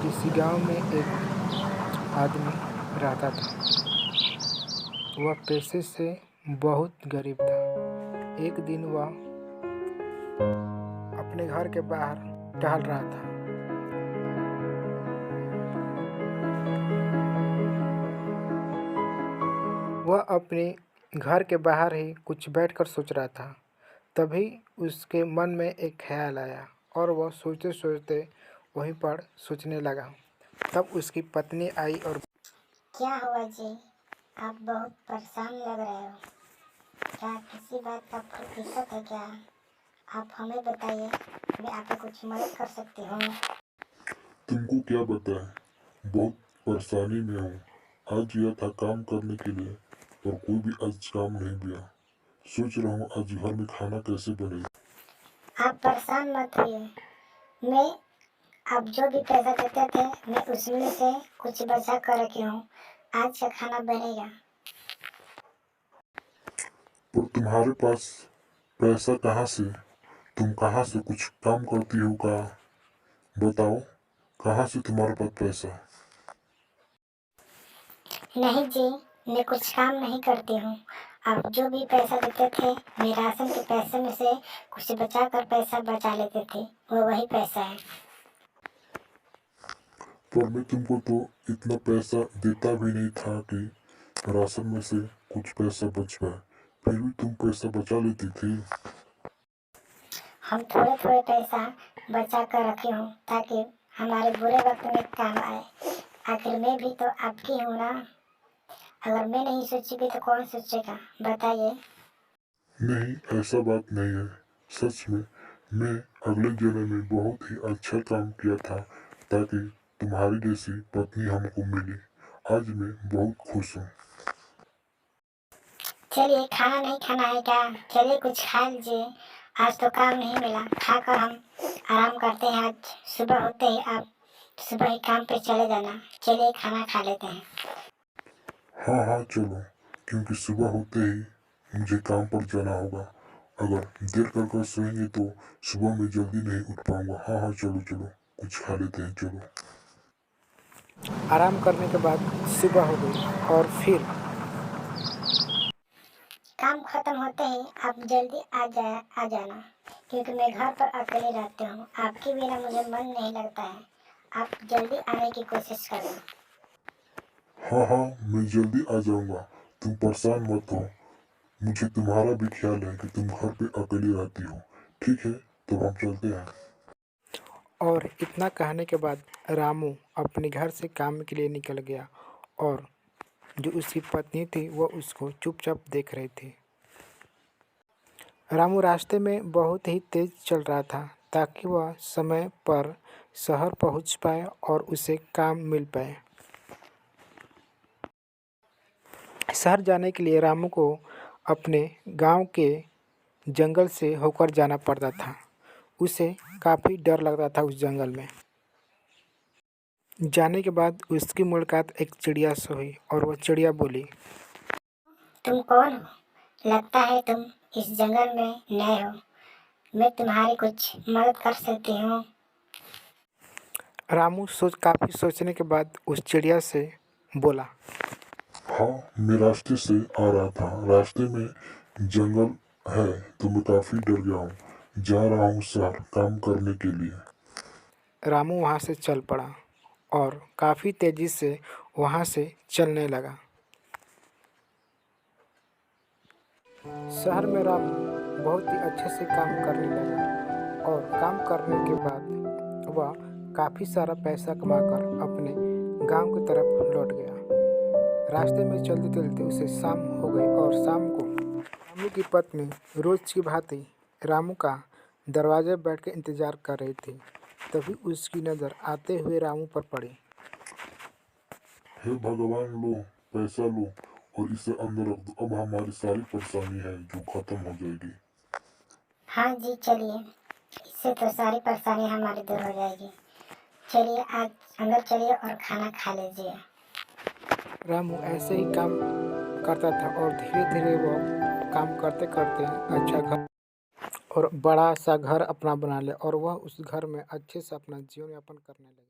किसी गांव में एक आदमी रहता था। वह पैसे से बहुत गरीब था। एक दिन वह अपने घर के बाहर टहल रहा था। वह अपने घर के बाहर ही कुछ बैठकर सोच रहा था। तभी उसके मन में एक ख्याल आया और वह सोचते सोचते वहीं पर सोचने लगा। तब उसकी पत्नी आई और क्या हुआ जी? आप बहुत परेशान लग रहे हो। क्या किसी बात का कोई दिक्कत है क्या? आप हमें बताइए, मैं आपकी कुछ मदद कर सकती हूँ। तुमको क्या बताएं, बहुत परेशानी में हूँ। आज गया था काम करने के लिए और कोई भी आज काम नहीं दिया। सोच रहा हूँ आज घर में खाना कैसे बनेगा। आप परेशान मत होइए। मैं आप जो भी पैसा देते थे, मैं उसमें से कुछ बचा कर रखी हूँ। आज का खाना बनेगा। पर तुम्हारे पास पैसा कहाँ से? तुम कहाँ से कुछ काम करती हो का? बताओ, कहाँ से तुम्हारे पास पैसा? नहीं जी, मैं कुछ काम नहीं करती हूँ। आप जो भी पैसा देते थे, मैं राशन के पैसे में से कुछ बचा कर पैसा बचा लेते थे, वो वही पैसा है। पर मैं तुमको तो इतना पैसा देता भी नहीं था कि राशन में से कुछ पैसा बच पाए, फिर भी तुम पैसा बचा लेती थी। हम थोड़े थोड़े पैसा बचा कर रखी हूँ ताकि हमारे बुरे वक्त में काम आए। आखिर मैं भी तो आपकी हूँ ना। अगर मैं नहीं सोचूंगी तो कौन सोचेगा, बताइए। नहीं, ऐसा बात नहीं है। सच में मैं अगले जन्म में बहुत ही अच्छा काम किया था ताकि तुम्हारी जैसी पत्नी हमको मिली। आज मैं बहुत खुश हूँ। चलिए, खाना नहीं खाना है क्या? चलिए कुछ खा लीजिए। आज तो काम नहीं मिला, खाकर हम आराम करते हैं। आज सुबह होते ही आप सुबह ही काम पे चले जाना। चलिए खाना खा लेते हैं। हाँ हाँ चलो, क्योंकि सुबह होते ही मुझे काम पर जाना होगा। अगर देर कर कर सोएंगे तो सुबह में जल्दी नहीं उठ पाऊंगा। हाँ हाँ चलो चलो, कुछ खा लेते हैं चलो। आराम करने के बाद सुबह हो गई और फिर काम खत्म होते ही आप जल्दी आ जाना, क्योंकि मैं घर पर अकेले रहती हूँ। आपके बिना मुझे मन नहीं लगता है। आप जल्दी आने की कोशिश करें। हाँ हाँ, मैं जल्दी आ जाऊंगा। तुम परेशान मत हो। मुझे तुम्हारा भी ख्याल है कि तुम घर पे अकेली रहती हो। ठीक है, तो हम चलते हैं। और इतना कहने के बाद रामू अपने घर से काम के लिए निकल गया और जो उसकी पत्नी थी वह उसको चुपचाप देख रही थी। रामू रास्ते में बहुत ही तेज चल रहा था ताकि वह समय पर शहर पहुंच पाए और उसे काम मिल पाए। शहर जाने के लिए रामू को अपने गांव के जंगल से होकर जाना पड़ता था। उसे काफ़ी डर लगता था उस जंगल में। जाने के बाद उसकी मुलाकात एक चिड़िया से हुई और वह चिड़िया बोली, तुम कौन हो? लगता है तुम इस जंगल में नए हो। मैं तुम्हारी कुछ मदद कर सकती हूँ। रामू काफ़ी सोचने के बाद उस चिड़िया से बोला, हाँ, मैं रास्ते से आ रहा था। रास्ते में जंगल है तो मैं काफी डर गया हूँ। जा रहा हूँ शहर काम करने के लिए। रामू वहाँ से चल पड़ा और काफ़ी तेज़ी से वहाँ से चलने लगा। शहर में रामू बहुत ही अच्छे से काम करने लगा और काम करने के बाद वह काफ़ी सारा पैसा कमाकर अपने गांव की तरफ लौट गया। रास्ते में चलते चलते उसे शाम हो गई और शाम को रामू की पत्नी रोज की भांति रामू का दरवाजे बैठ कर इंतजार कर रही थी। तभी उसकी नज़र आते हुए रामू पर पड़ी। हे भगवान, लो पैसा लो और इसे अंदर रख दो। अब हमारी सारी परेशानी है जो खत्म हो जाएगी। हाँ जी, चलिए, इससे तो सारी परेशानी हमारी दूर हो जाएगी। चलिए आज अंदर चलिए और खाना खा लीजिए। रामू ऐसे ही काम करता था और धीरे धीरे वो काम करते करते अच्छा घर और बड़ा सा घर अपना बना लिया और वह उस घर में अच्छे से अपना जीवन यापन करने लगे।